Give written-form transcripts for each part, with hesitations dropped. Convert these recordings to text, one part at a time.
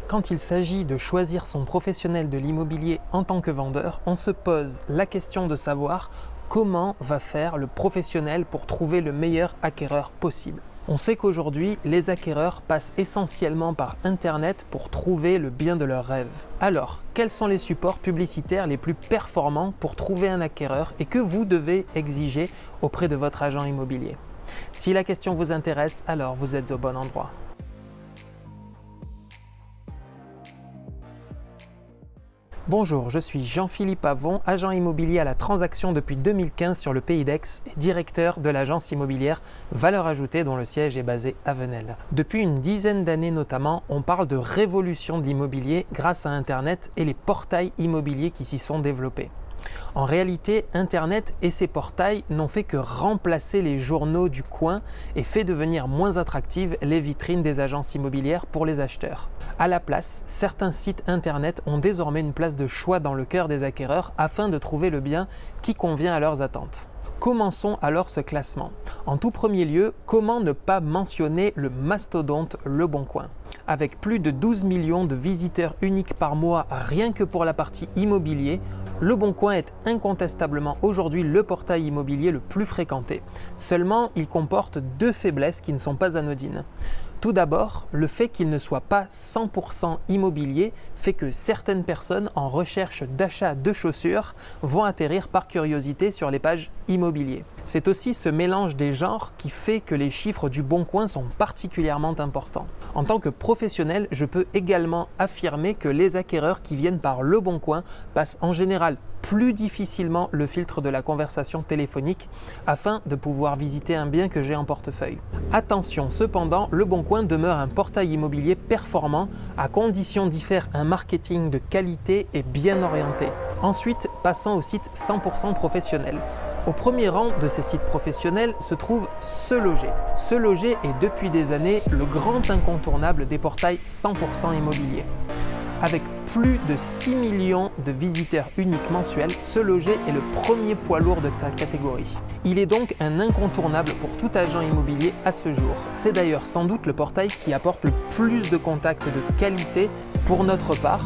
Quand il s'agit de choisir son professionnel de l'immobilier en tant que vendeur, on se pose la question de savoir comment va faire le professionnel pour trouver le meilleur acquéreur possible. On sait qu'aujourd'hui, les acquéreurs passent essentiellement par Internet pour trouver le bien de leurs rêves. Alors, quels sont les supports publicitaires les plus performants pour trouver un acquéreur et que vous devez exiger auprès de votre agent immobilier? Si la question vous intéresse, alors vous êtes au bon endroit. Bonjour, je suis Jean-Philippe Avon, agent immobilier à la transaction depuis 2015 sur le Pays d'Aix et directeur de l'agence immobilière Valeur Ajoutée dont le siège est basé à Venelle. Depuis une dizaine d'années notamment, on parle de révolution de l'immobilier grâce à Internet et les portails immobiliers qui s'y sont développés. En réalité, Internet et ses portails n'ont fait que remplacer les journaux du coin et fait devenir moins attractives les vitrines des agences immobilières pour les acheteurs. À la place, certains sites Internet ont désormais une place de choix dans le cœur des acquéreurs afin de trouver le bien qui convient à leurs attentes. Commençons alors ce classement. En tout premier lieu, comment ne pas mentionner le mastodonte Leboncoin? Avec plus de 12 millions de visiteurs uniques par mois rien que pour la partie immobilier, Leboncoin est incontestablement aujourd'hui le portail immobilier le plus fréquenté. Seulement, il comporte deux faiblesses qui ne sont pas anodines. Tout d'abord, le fait qu'il ne soit pas 100% immobilier fait que certaines personnes en recherche d'achat de chaussures vont atterrir par curiosité sur les pages immobiliers. C'est aussi ce mélange des genres qui fait que les chiffres du Boncoin sont particulièrement importants. En tant que professionnel, je peux également affirmer que les acquéreurs qui viennent par Le Boncoin passent en général plus difficilement le filtre de la conversation téléphonique afin de pouvoir visiter un bien que j'ai en portefeuille. Attention cependant, Le Boncoin demeure un portail immobilier performant à condition d'y faire un marketing de qualité et bien orienté. Ensuite, passons au site 100% professionnel. Au premier rang de ces sites professionnels se trouve Se Loger. Se Loger est depuis des années le grand incontournable des portails 100% immobiliers. Avec plus de 6 millions de visiteurs uniques mensuels, Se Loger est le premier poids lourd de sa catégorie. Il est donc un incontournable pour tout agent immobilier à ce jour. C'est d'ailleurs sans doute le portail qui apporte le plus de contacts de qualité pour notre part,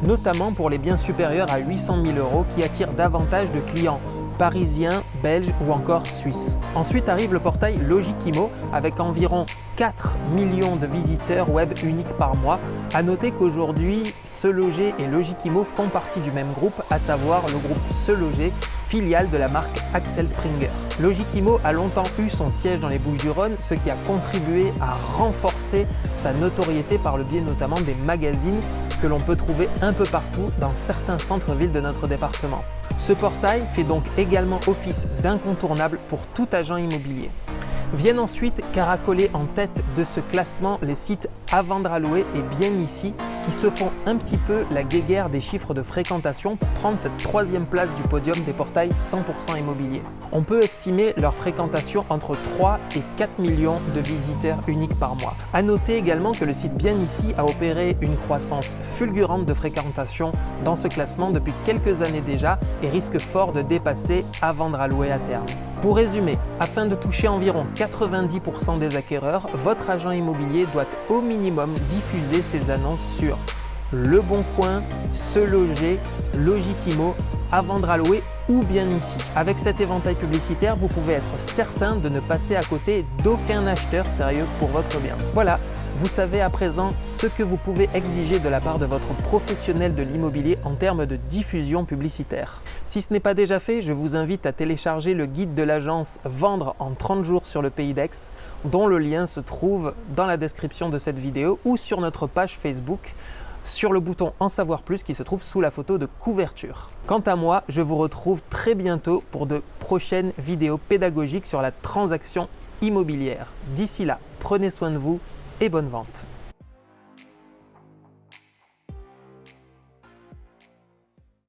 notamment pour les biens supérieurs à 800 000 € qui attirent davantage de clients parisiens, belges ou encore suisses. Ensuite arrive le portail Logikimo avec environ 4 millions de visiteurs web uniques par mois. À noter qu'aujourd'hui, Se Loger et Logikimo font partie du même groupe, à savoir le groupe Se Loger, filiale de la marque Axel Springer. Logikimo a longtemps eu son siège dans les Bouches-du-Rhône, ce qui a contribué à renforcer sa notoriété par le biais notamment des magazines que l'on peut trouver un peu partout dans certains centres-villes de notre département. Ce portail fait donc également office d'incontournable pour tout agent immobilier. Viennent ensuite caracoler en tête de ce classement les sites À Vendre à Louer et Bien Ici qui se font un petit peu la guéguerre des chiffres de fréquentation pour prendre cette troisième place du podium des portails 100% immobiliers. On peut estimer leur fréquentation entre 3 et 4 millions de visiteurs uniques par mois. À noter également que le site Bien Ici a opéré une croissance fulgurante de fréquentation dans ce classement depuis quelques années déjà et risque fort de dépasser À Vendre à Louer à terme. Pour résumer, afin de toucher environ 90% des acquéreurs, votre agent immobilier doit au minimum diffuser ses annonces sur Le Boncoin, Se Loger, Logikimo, À Vendre à Louer ou Bien Ici. Avec cet éventail publicitaire, vous pouvez être certain de ne passer à côté d'aucun acheteur sérieux pour votre bien. Voilà, vous savez à présent ce que vous pouvez exiger de la part de votre professionnel de l'immobilier en termes de diffusion publicitaire. Si ce n'est pas déjà fait, je vous invite à télécharger le guide de l'agence Vendre en 30 jours sur le Pays d'Aix, dont le lien se trouve dans la description de cette vidéo ou sur notre page Facebook, sur le bouton En savoir plus qui se trouve sous la photo de couverture. Quant à moi, je vous retrouve très bientôt pour de prochaines vidéos pédagogiques sur la transaction immobilière. D'ici là, prenez soin de vous et bonne vente.